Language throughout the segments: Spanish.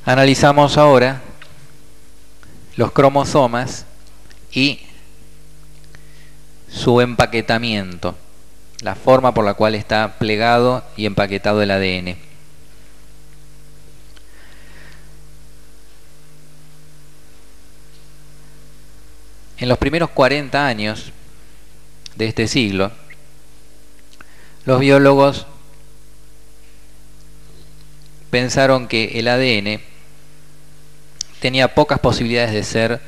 Analizamos ahora los cromosomas y su empaquetamiento, la forma por la cual está plegado y empaquetado el ADN. En los primeros 40 años de este siglo, los biólogos pensaron que el ADN tenía pocas posibilidades de ser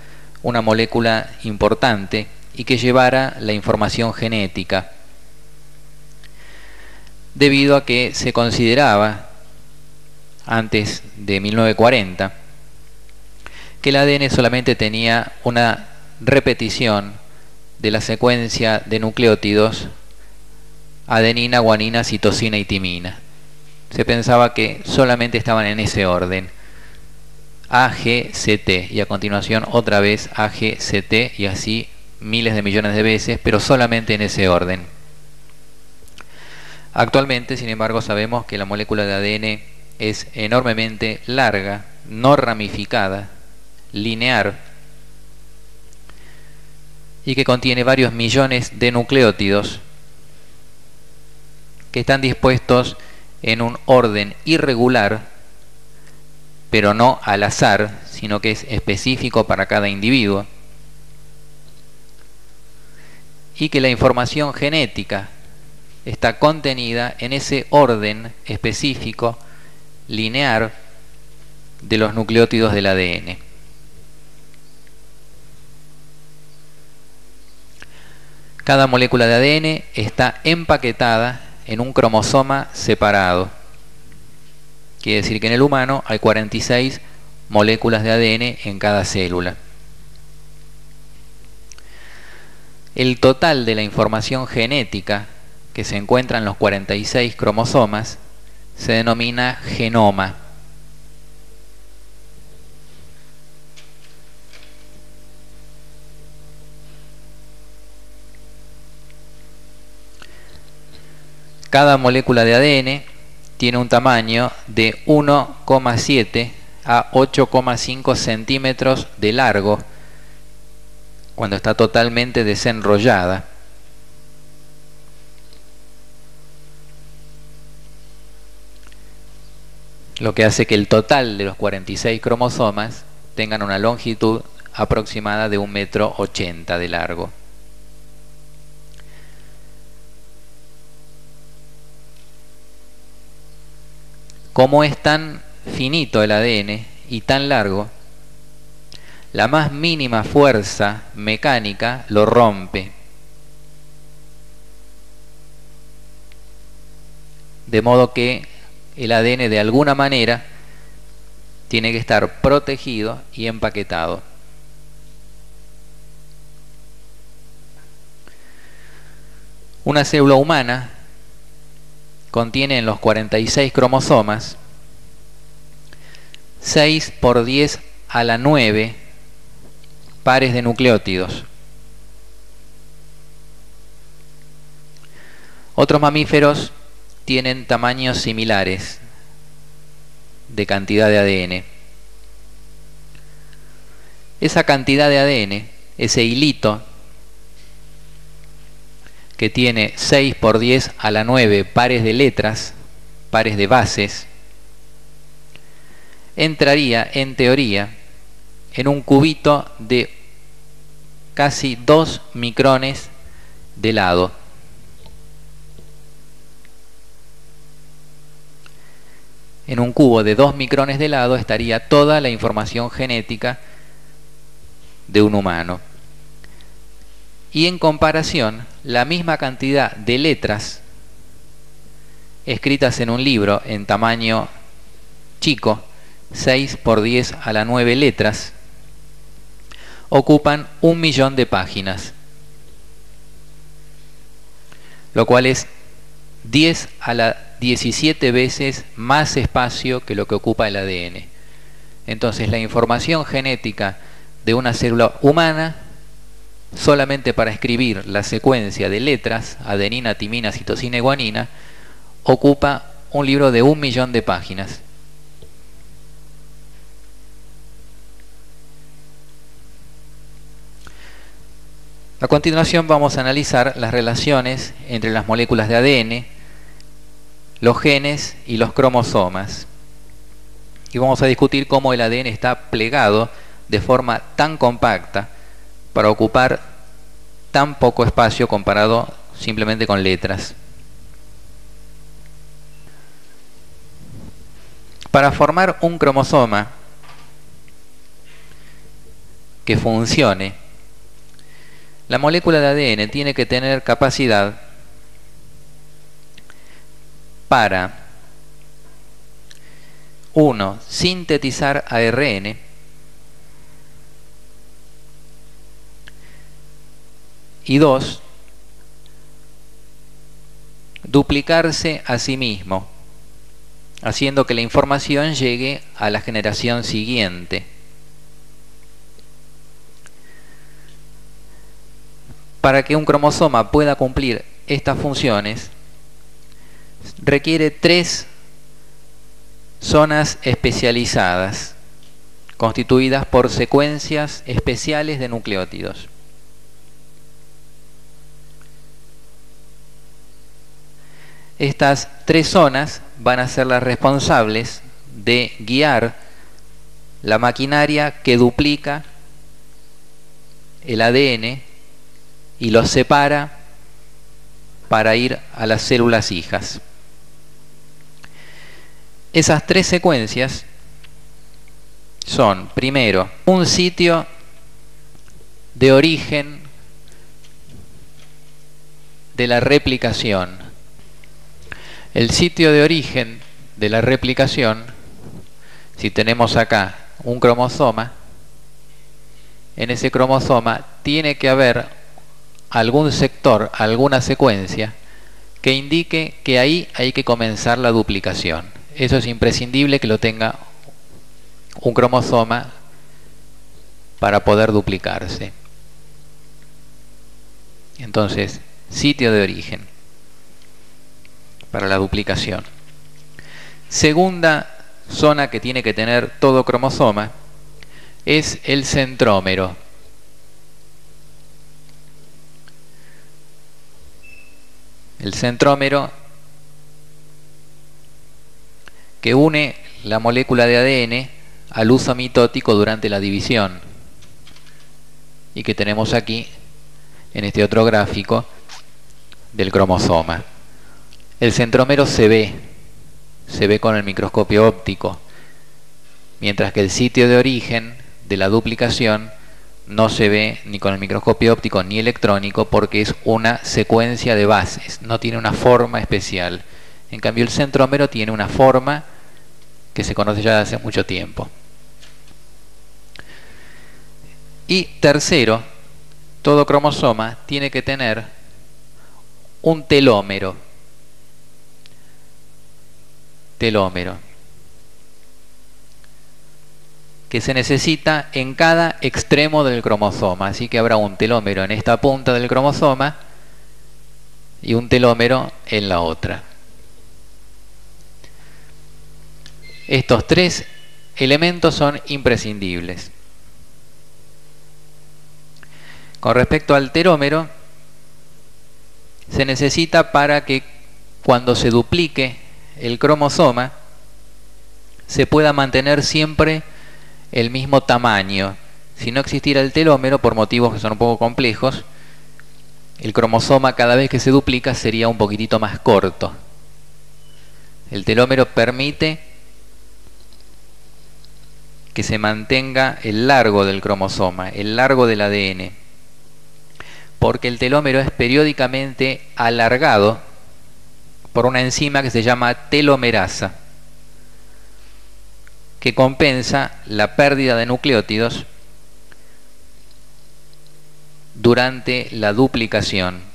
una molécula importante y que llevara la información genética, debido a que se consideraba, antes de 1940, que el ADN solamente tenía una repetición de la secuencia de nucleótidos adenina, guanina, citosina y timina. Se pensaba que solamente estaban en ese orden, A, G, C, T, y a continuación otra vez A, G, C, T, y así miles de millones de veces, pero solamente en ese orden. Actualmente, sin embargo, sabemos que la molécula de ADN es enormemente larga, no ramificada, lineal, y que contiene varios millones de nucleótidos que están dispuestos en un orden irregular, pero no al azar, sino que es específico para cada individuo, y que la información genética está contenida en ese orden específico lineal de los nucleótidos del ADN. Cada molécula de ADN está empaquetada en un cromosoma separado. Quiere decir que en el humano hay 46 moléculas de ADN en cada célula. El total de la información genética que se encuentra en los 46 cromosomas se denomina genoma. Cada molécula de ADN tiene un tamaño de 1,7 a 8,5 centímetros de largo cuando está totalmente desenrollada. Lo que hace que el total de los 46 cromosomas tengan una longitud aproximada de 1,80 m de largo. Como es tan finito el ADN y tan largo, la más mínima fuerza mecánica lo rompe. De modo que el ADN de alguna manera tiene que estar protegido y empaquetado. Una célula humana contiene en los 46 cromosomas 6 por 10 a la 9 pares de nucleótidos. Otros mamíferos tienen tamaños similares de cantidad de ADN. Esa cantidad de ADN, ese hilito que tiene 6 por 10 a la 9 pares de letras, pares de bases, entraría en teoría en un cubito de casi 2 micrones de lado. En un cubo de 2 micrones de lado estaría toda la información genética de un humano. Y en comparación, la misma cantidad de letras escritas en un libro en tamaño chico, 6 por 10 a la 9 letras, ocupan 1 millón de páginas, lo cual es 10 a la 17 veces más espacio que lo que ocupa el ADN. Entonces, la información genética de una célula humana, solamente para escribir la secuencia de letras, adenina, timina, citosina y guanina, ocupa un libro de 1 millón de páginas. A continuación vamos a analizar las relaciones entre las moléculas de ADN, los genes y los cromosomas. Y vamos a discutir cómo el ADN está plegado de forma tan compacta para ocupar tan poco espacio comparado simplemente con letras. Para formar un cromosoma que funcione, la molécula de ADN tiene que tener capacidad para 1. Sintetizar ARN, y 2. Duplicarse a sí mismo, haciendo que la información llegue a la generación siguiente. Para que un cromosoma pueda cumplir estas funciones, requiere 3 zonas especializadas, constituidas por secuencias especiales de nucleótidos. Estas 3 zonas van a ser las responsables de guiar la maquinaria que duplica el ADN y los separa para ir a las células hijas. Esas 3 secuencias son, primero, un sitio de origen de la replicación. El sitio de origen de la replicación, si tenemos acá un cromosoma, en ese cromosoma tiene que haber algún sector, alguna secuencia que indique que ahí hay que comenzar la duplicación. Eso es imprescindible que lo tenga un cromosoma para poder duplicarse. Entonces, sitio de origen para la duplicación. Segunda zona que tiene que tener todo cromosoma es el centrómero. El centrómero que une la molécula de ADN al uso mitótico durante la división, y que tenemos aquí en este otro gráfico del cromosoma. El centrómero se ve con el microscopio óptico, mientras que el sitio de origen de la duplicación no se ve ni con el microscopio óptico ni electrónico, porque es una secuencia de bases, no tiene una forma especial. En cambio, el centrómero tiene una forma que se conoce ya desde hace mucho tiempo. Y tercero, todo cromosoma tiene que tener un telómero. Que se necesita en cada extremo del cromosoma. Así que habrá un telómero en esta punta del cromosoma y un telómero en la otra. Estos 3 elementos son imprescindibles. Con respecto al telómero, se necesita para que cuando se duplique el cromosoma se pueda mantener siempre el mismo tamaño. Si no existiera el telómero, por motivos que son un poco complejos, el cromosoma cada vez que se duplica sería un poquitito más corto. El telómero permite que se mantenga el largo del cromosoma, el largo del ADN, porque el telómero es periódicamente alargado por una enzima que se llama telomerasa, que compensa la pérdida de nucleótidos durante la duplicación.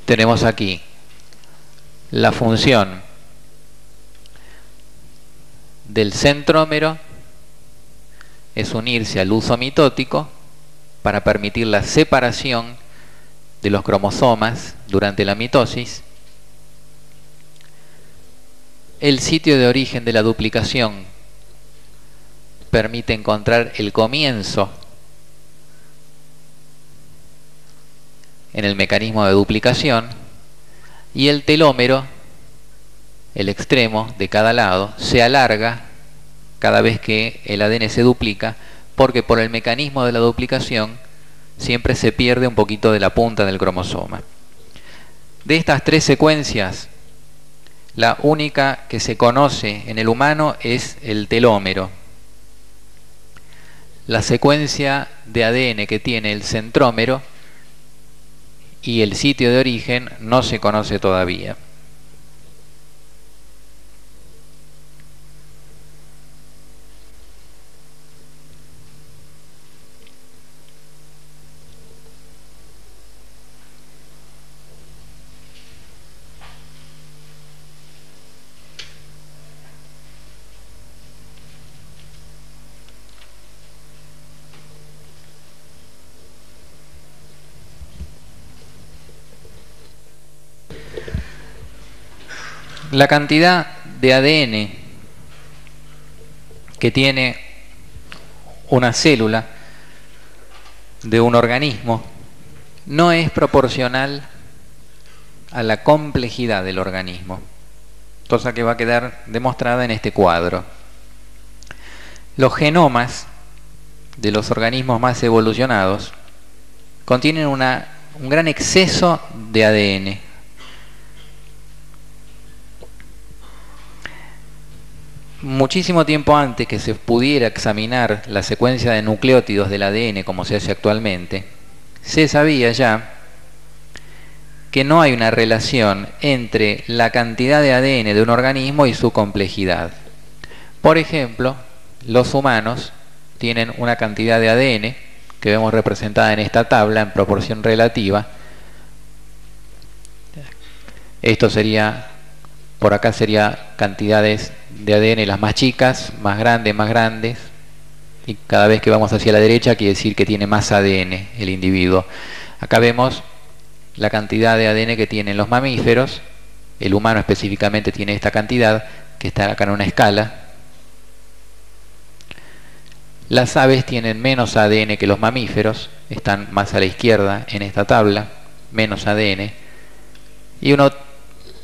Tenemos aquí la función del centrómero, es unirse al uso mitótico para permitir la separación de los cromosomas durante la mitosis. el sitio de origen de la duplicación permite encontrar el comienzo en el mecanismo de duplicación, y el telómero, el extremo de cada lado, se alarga cada vez que el ADN se duplica, porque por el mecanismo de la duplicación siempre se pierde un poquito de la punta del cromosoma. De estas tres secuencias, la única que se conoce en el humano es el telómero. La secuencia de ADN que tiene el centrómero y el sitio de origen no se conoce todavía. La cantidad de ADN que tiene una célula de un organismo no es proporcional a la complejidad del organismo, cosa que va a quedar demostrada en este cuadro. Los genomas de los organismos más evolucionados contienen un gran exceso de ADN. Muchísimo tiempo antes que se pudiera examinar la secuencia de nucleótidos del ADN como se hace actualmente, se sabía ya que no hay una relación entre la cantidad de ADN de un organismo y su complejidad. Por ejemplo, los humanos tienen una cantidad de ADN que vemos representada en esta tabla en proporción relativa. Esto sería, por acá sería cantidades de ADN las más chicas, más grandes, y cada vez que vamos hacia la derecha quiere decir que tiene más ADN el individuo. Acá vemos la cantidad de ADN que tienen los mamíferos. El humano específicamente tiene esta cantidad, que está acá en una escala. Las aves tienen menos ADN que los mamíferos, están más a la izquierda en esta tabla, menos ADN, y uno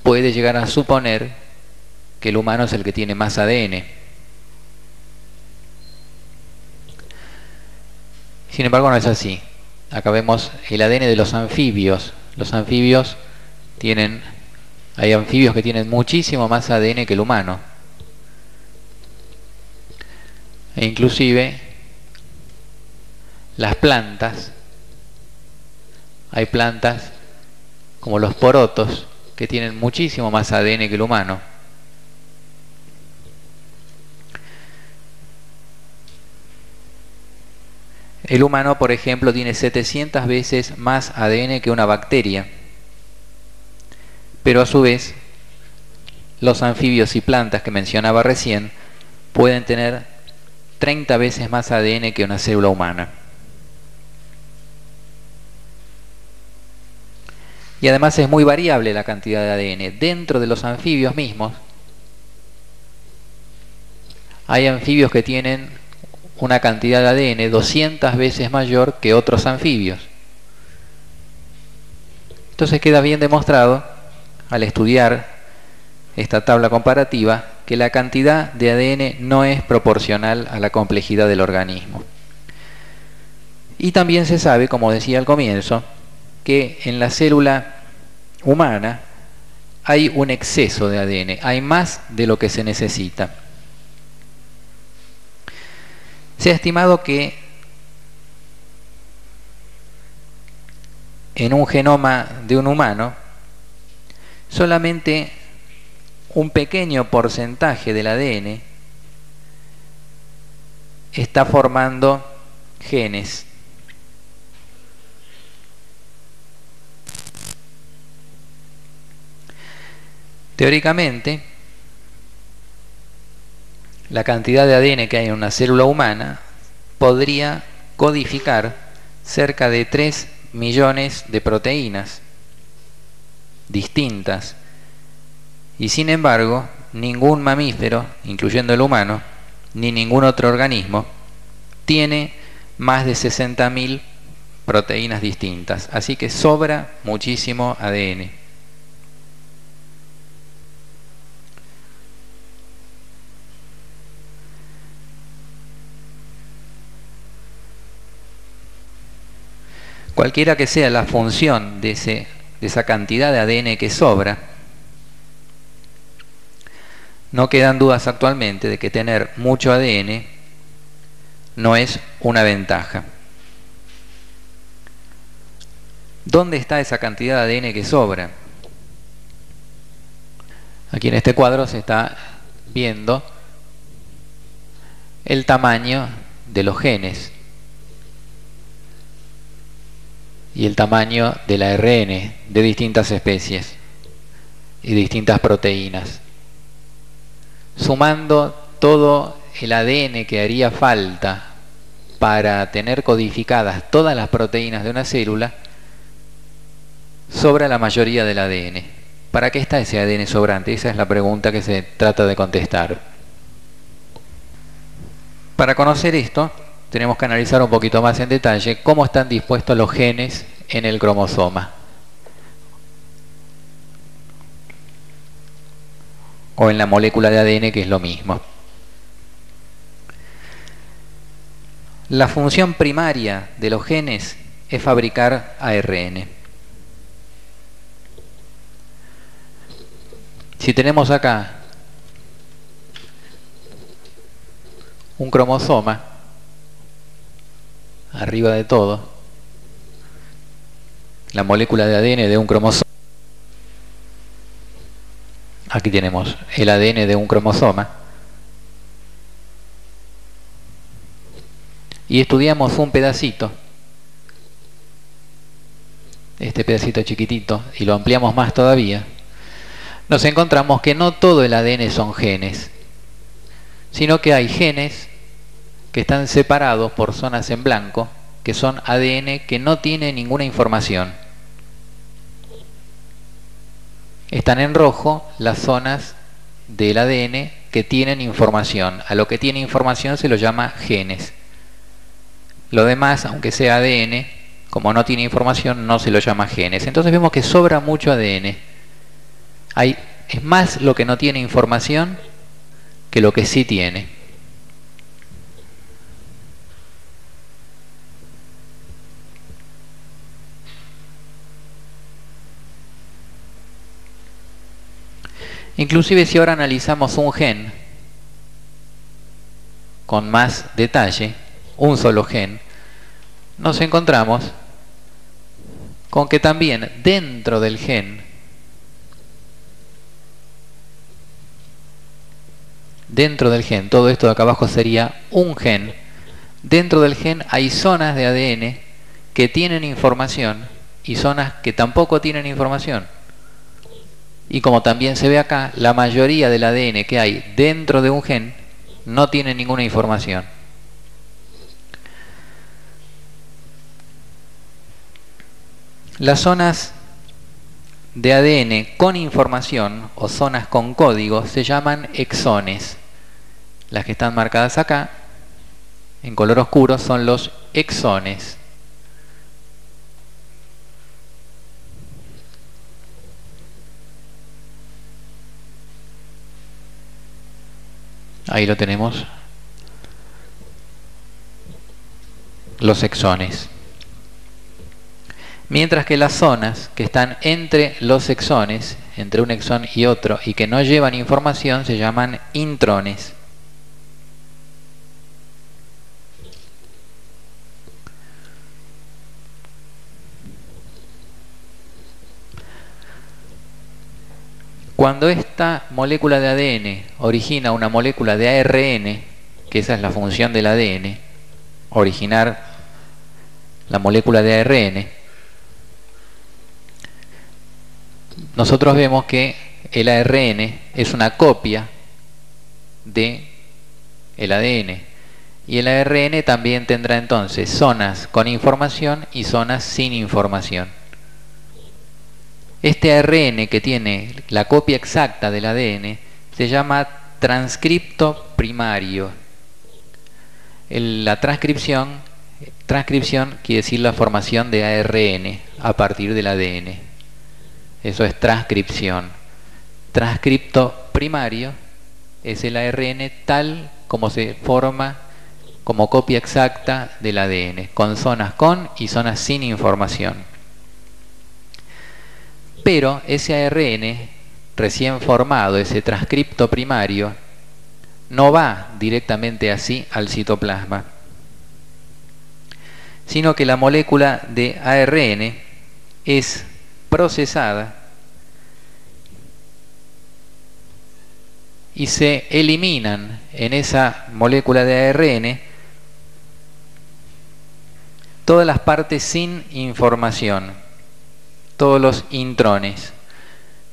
puede llegar a suponer que el humano es el que tiene más ADN. Sin embargo, no es así. Acá vemos el ADN de los anfibios. Los anfibios hay anfibios que tienen muchísimo más ADN que el humano. E inclusive las plantas, hay plantas como los porotos que tienen muchísimo más ADN que el humano. El humano, por ejemplo, tiene 700 veces más ADN que una bacteria, pero a su vez los anfibios y plantas que mencionaba recién pueden tener 30 veces más ADN que una célula humana. Y además es muy variable la cantidad de ADN. Dentro de los anfibios mismos hay anfibios que tienen una cantidad de ADN 200 veces mayor que otros anfibios. Entonces queda bien demostrado, al estudiar esta tabla comparativa, que la cantidad de ADN no es proporcional a la complejidad del organismo. Y también se sabe, como decía al comienzo, que en la célula humana hay un exceso de ADN, hay más de lo que se necesita. Se ha estimado que en un genoma de un humano solamente un pequeño porcentaje del ADN está formando genes. Teóricamente, la cantidad de ADN que hay en una célula humana podría codificar cerca de 3 millones de proteínas distintas, y sin embargo ningún mamífero, incluyendo el humano, ni ningún otro organismo, tiene más de 60.000 proteínas distintas. Así que sobra muchísimo ADN. Cualquiera que sea la función de esa cantidad de ADN que sobra, no quedan dudas actualmente de que tener mucho ADN no es una ventaja. ¿Dónde está esa cantidad de ADN que sobra? Aquí en este cuadro se está viendo el tamaño de los genes y el tamaño del ARN de distintas especies y distintas proteínas. Sumando todo el ADN que haría falta para tener codificadas todas las proteínas de una célula, sobra la mayoría del ADN. ¿Para qué está ese ADN sobrante? Esa es la pregunta que se trata de contestar. Para conocer esto, tenemos que analizar un poquito más en detalle cómo están dispuestos los genes en el cromosoma, o en la molécula de ADN, que es lo mismo. La función primaria de los genes es fabricar ARN. Si tenemos acá un cromosoma, arriba de todo, la molécula de ADN de un cromosoma, aquí tenemos el ADN de un cromosoma, y estudiamos un pedacito, este pedacito chiquitito, y lo ampliamos más todavía, nos encontramos que no todo el ADN son genes, sino que hay genes que están separados por zonas en blanco, que son ADN que no tiene ninguna información. Están en rojo las zonas del ADN que tienen información. A lo que tiene información se lo llama genes. Lo demás, aunque sea ADN, como no tiene información, no se lo llama genes. Entonces vemos que sobra mucho ADN. Es más lo que no tiene información que lo que sí tiene. Inclusive si ahora analizamos un gen con más detalle, un solo gen, nos encontramos con que también dentro del gen, todo esto de acá abajo sería un gen, dentro del gen hay zonas de ADN que tienen información y zonas que tampoco tienen información. Y como también se ve acá, la mayoría del ADN que hay dentro de un gen no tiene ninguna información. Las zonas de ADN con información o zonas con código se llaman exones. Las que están marcadas acá en color oscuro son los exones. Ahí lo tenemos, los exones. Mientras que las zonas que están entre los exones, entre un exón y otro, y que no llevan información, se llaman intrones. Cuando esta molécula de ADN origina una molécula de ARN, que esa es la función del ADN, originar la molécula de ARN, nosotros vemos que el ARN es una copia del ADN. Y el ARN también tendrá entonces zonas con información y zonas sin información. Este ARN que tiene la copia exacta del ADN se llama transcripto primario. La transcripción quiere decir la formación de ARN a partir del ADN. Eso es transcripción. Transcripto primario es el ARN tal como se forma como copia exacta del ADN, con zonas con y zonas sin información. Pero ese ARN recién formado, ese transcripto primario, no va directamente así al citoplasma, sino que la molécula de ARN es procesada y se eliminan en esa molécula de ARN todas las partes sin información, todos los intrones.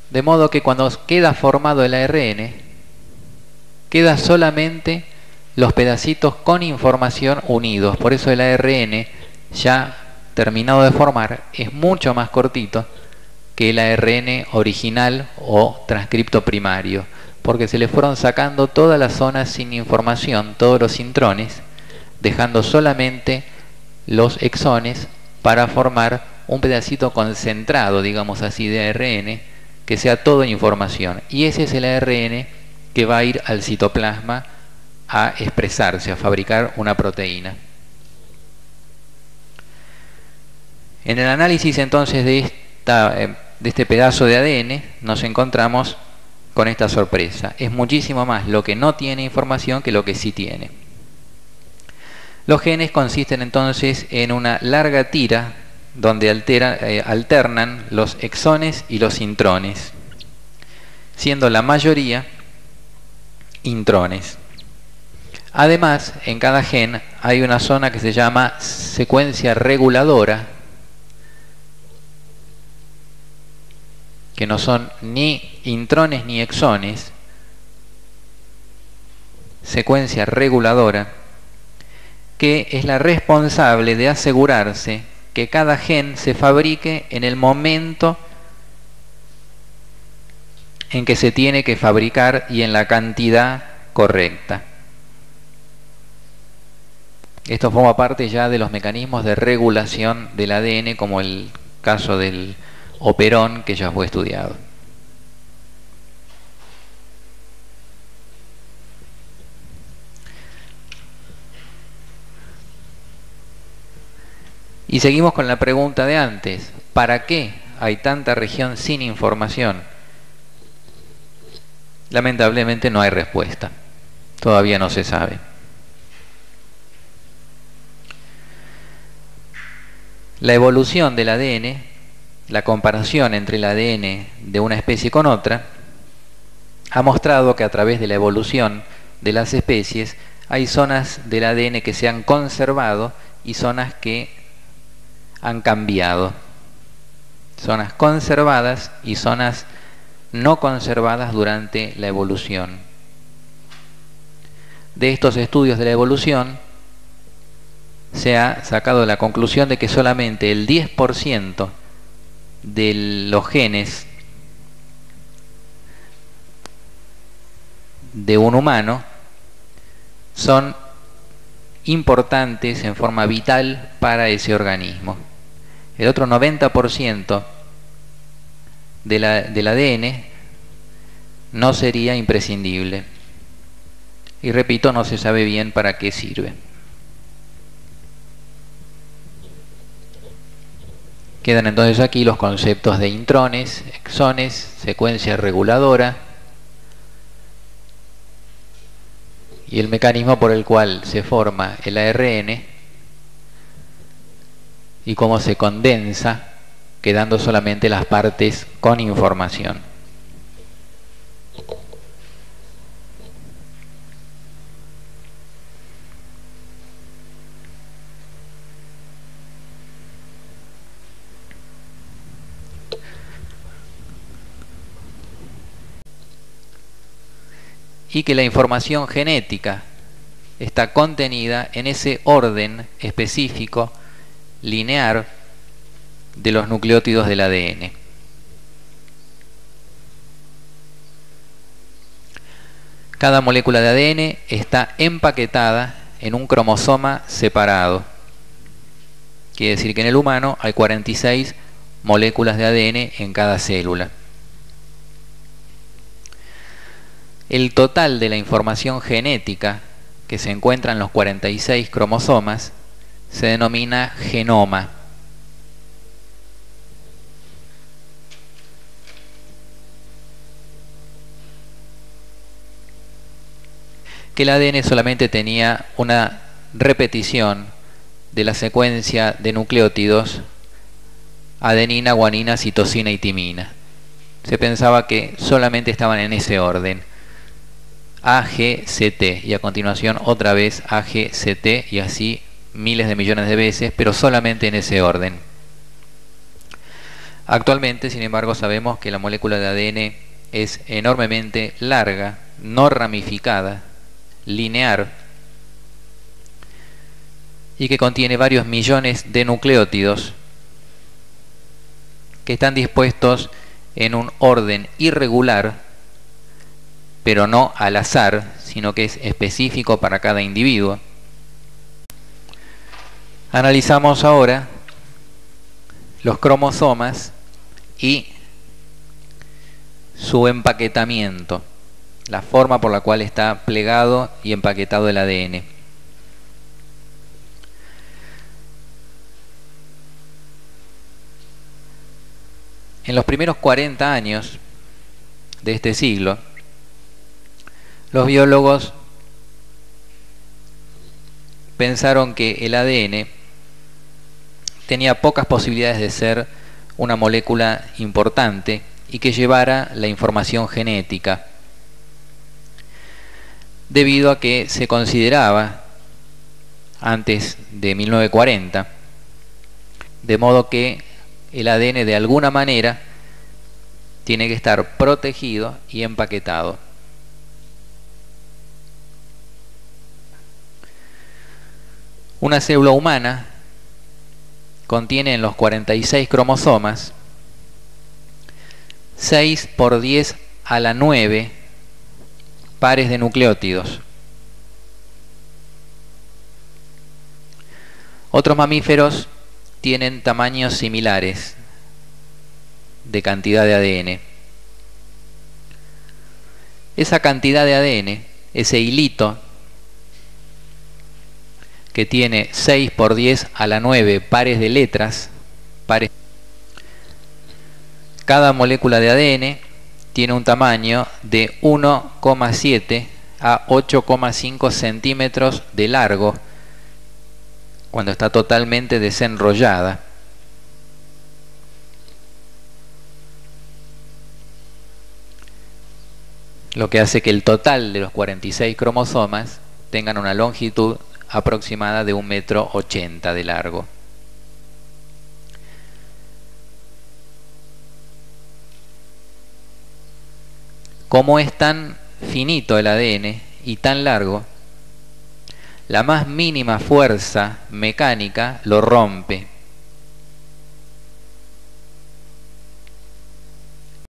De modo que cuando queda formado el ARN, queda solamente los pedacitos con información unidos. Por eso el ARN, ya terminado de formar, es mucho más cortito que el ARN original o transcripto primario, porque se le fueron sacando todas las zonas sin información, todos los intrones, dejando solamente los exones para formar un pedacito concentrado, digamos así, de ARN, que sea todo información. Y ese es el ARN que va a ir al citoplasma a expresarse, a fabricar una proteína. En el análisis entonces de este pedazo de ADN nos encontramos con esta sorpresa. Es muchísimo más lo que no tiene información que lo que sí tiene. Los genes consisten entonces en una larga tira donde alternan los exones y los intrones, siendo la mayoría intrones. Además, en cada gen hay una zona que se llama secuencia reguladora, que no son ni intrones ni exones, secuencia reguladora, que es la responsable de asegurarse que cada gen se fabrique en el momento en que se tiene que fabricar y en la cantidad correcta. Esto forma parte ya de los mecanismos de regulación del ADN, como el caso del operón que ya fue estudiado. Y seguimos con la pregunta de antes: ¿para qué hay tanta región sin información? Lamentablemente no hay respuesta. Todavía no se sabe. La evolución del ADN, la comparación entre el ADN de una especie con otra, ha mostrado que a través de la evolución de las especies hay zonas del ADN que se han conservado y zonas que han cambiado. Zonas conservadas y zonas no conservadas durante la evolución. De estos estudios de la evolución se ha sacado la conclusión de que solamente el 10% de los genes de un humano son importantes en forma vital para ese organismo. El otro 90% del ADN no sería imprescindible. Y repito, no se sabe bien para qué sirve. Quedan entonces aquí los conceptos de intrones, exones, secuencia reguladora y el mecanismo por el cual se forma el ARN y cómo se condensa, quedando solamente las partes con información. Y que la información genética está contenida en ese orden específico lineal de los nucleótidos del ADN. Cada molécula de ADN está empaquetada en un cromosoma separado. Quiere decir que en el humano hay 46 moléculas de ADN en cada célula. El total de la información genética que se encuentra en los 46 cromosomas se denomina genoma. Que el ADN solamente tenía una repetición de la secuencia de nucleótidos adenina, guanina, citosina y timina. Se pensaba que solamente estaban en ese orden: A, G, C, T, y a continuación otra vez A, G, C, T, y así miles de millones de veces, pero solamente en ese orden. Actualmente, sin embargo, sabemos que la molécula de ADN es enormemente larga, no ramificada, lineal, y que contiene varios millones de nucleótidos que están dispuestos en un orden irregular, pero no al azar, sino que es específico para cada individuo. Analizamos ahora los cromosomas y su empaquetamiento, la forma por la cual está plegado y empaquetado el ADN. En los primeros 40 años de este siglo, los biólogos pensaron que el ADN tenía pocas posibilidades de ser una molécula importante y que llevara la información genética, debido a que se consideraba antes de 1940, de modo que el ADN de alguna manera tiene que estar protegido y empaquetado. Una célula humana contiene en los 46 cromosomas 6 por 10 a la 9 pares de nucleótidos. Otros mamíferos tienen tamaños similares de cantidad de ADN. Esa cantidad de ADN, ese hilito que tiene 6 por 10 a la 9 pares de letras, cada molécula de ADN tiene un tamaño de 1,7 a 8,5 centímetros de largo cuando está totalmente desenrollada. Lo que hace que el total de los 46 cromosomas tengan una longitud aproximada de 1,80 m de largo. Como es tan finito el ADN y tan largo, la más mínima fuerza mecánica lo rompe.